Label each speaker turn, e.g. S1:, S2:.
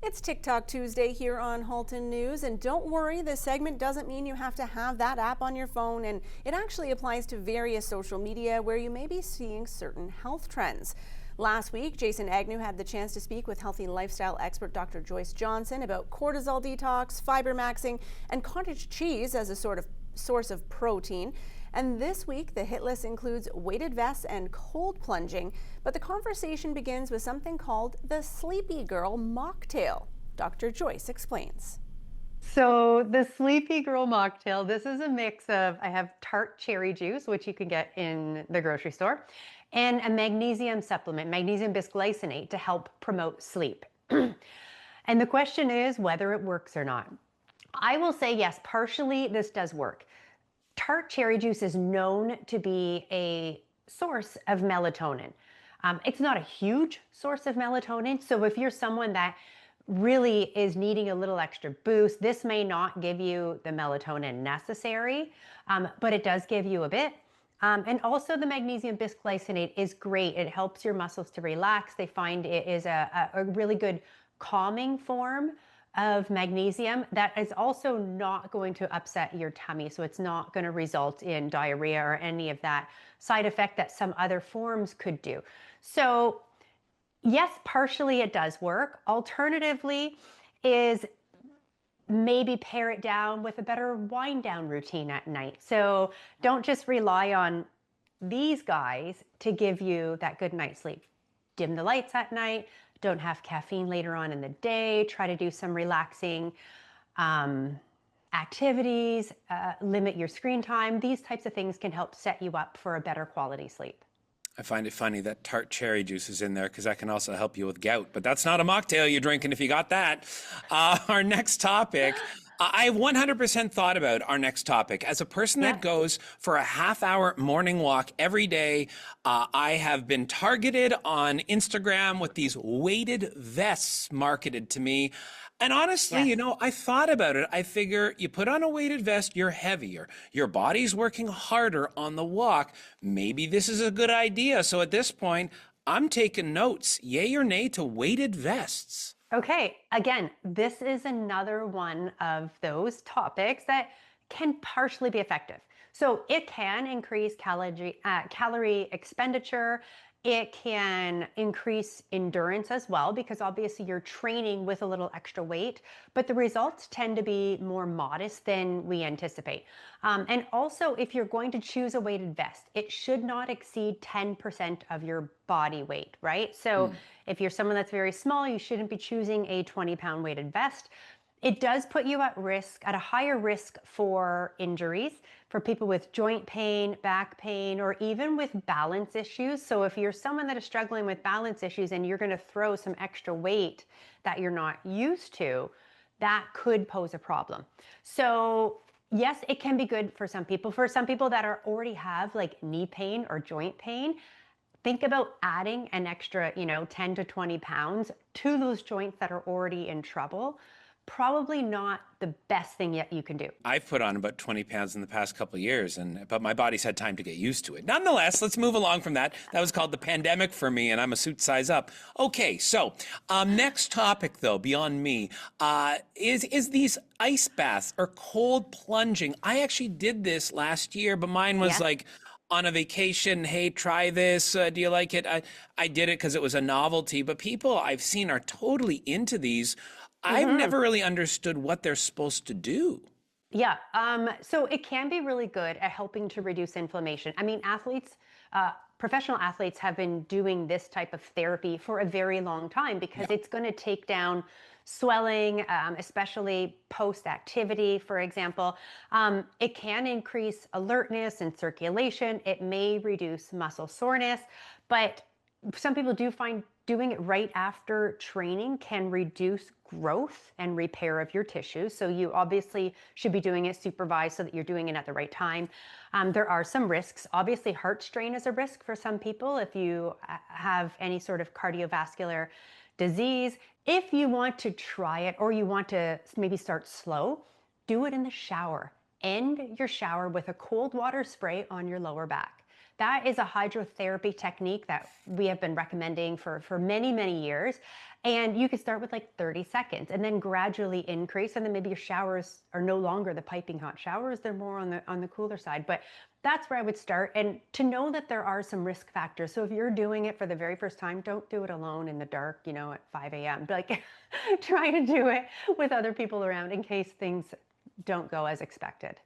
S1: It's TikTok Tuesday here on Halton News, and don't worry, this segment doesn't mean you have to have that app on your phone, and it actually applies to various social media where you may be seeing certain health trends. Last week, Jason Agnew had the chance to speak with healthy lifestyle expert Dr. Joyce Johnson about cortisol detox, fiber maxing, and cottage cheese as a sort of source of protein. And this week, the hit list includes weighted vests and cold plunging, but the conversation begins with something called the Sleepy Girl mocktail. Dr. Joyce explains.
S2: So the Sleepy Girl mocktail, this is a mix of, I have tart cherry juice, which you can get in the grocery store, and a magnesium supplement, magnesium bisglycinate, to help promote sleep. And the question is whether it works or not. I will say yes, partially this does work. Tart cherry juice is known to be a source of melatonin. It's not a huge source of melatonin, so if you're someone that really is needing a little extra boost, this may not give you the melatonin necessary, but it does give you a bit. And also the magnesium bisglycinate is great. It helps your muscles to relax. They find it is a really good calming form of magnesium that is also not going to upset your tummy. So it's not going to result in diarrhea or any of that side effect that some other forms could do. So yes, partially it does work. Alternatively is maybe pare it down with a better wind down routine at night. So don't just rely on these guys to give you that good night's sleep. Dim the lights at night. Don't have caffeine later on in the day. Try to do some relaxing activities, limit your screen time. These types of things can help set you up for a better quality sleep.
S3: I find it funny that tart cherry juice is in there because that can also help you with gout, but that's not a mocktail you're drinking if you got that. Our next topic, I 100% thought about our next topic. As a person that goes for a half-hour morning walk every day, I have been targeted on Instagram with these weighted vests marketed to me. And honestly, you know, I thought about it. I figure you put on a weighted vest, you're heavier. Your body's working harder on the walk. Maybe this is a good idea. So at this point, I'm taking notes. Yay or nay to weighted vests?
S2: Okay, again, this is another one of those topics that can partially be effective. So it can increase calorie expenditure. It can increase endurance as well, because obviously you're training with a little extra weight, but the results tend to be more modest than we anticipate. And also, if you're going to choose a weighted vest, it should not exceed 10% of your body weight, right? So if you're someone that's very small, you shouldn't be choosing a 20-pound weighted vest. It does put you at risk, at a higher risk for injuries, for people with joint pain, back pain, or even with balance issues. So if you're someone that is struggling with balance issues and you're going to throw some extra weight that you're not used to, that could pose a problem. So yes, it can be good for some people. For some people that already have like knee pain or joint pain, think about adding an extra, 10 to 20 pounds to those joints that are already in trouble. Probably not the best thing yet you can do.
S3: I've put on about 20 pounds in the past couple of years, but my body's had time to get used to it. Nonetheless, let's move along from that. That was called the pandemic for me, and I'm a suit size up. Okay, so next topic, though, beyond me, is these ice baths or cold plunging. I actually did this last year, but mine was like on a vacation. Hey, try this. Do you like it? I did it because it was a novelty, but people I've seen are totally into these. I've never really understood what they're supposed to do.
S2: Yeah, so it can be really good at helping to reduce inflammation. I mean, professional athletes have been doing this type of therapy for a very long time because it's going to take down swelling, especially post-activity, for example. It can increase alertness and circulation. It may reduce muscle soreness, but some people do find doing it right after training can reduce growth and repair of your tissues. So you obviously should be doing it supervised so that you're doing it at the right time. There are some risks. Obviously, heart strain is a risk for some people if you have any sort of cardiovascular disease. If you want to try it or you want to maybe start slow, do it in the shower. End your shower with a cold water spray on your lower back. That is a hydrotherapy technique that we have been recommending for many, many years. And you can start with like 30 seconds and then gradually increase. And then maybe your showers are no longer the piping hot showers, they're more on the cooler side. But that's where I would start. And to know that there are some risk factors. So if you're doing it for the very first time, don't do it alone in the dark, you know, at 5 a.m. Like try to do it with other people around in case things don't go as expected.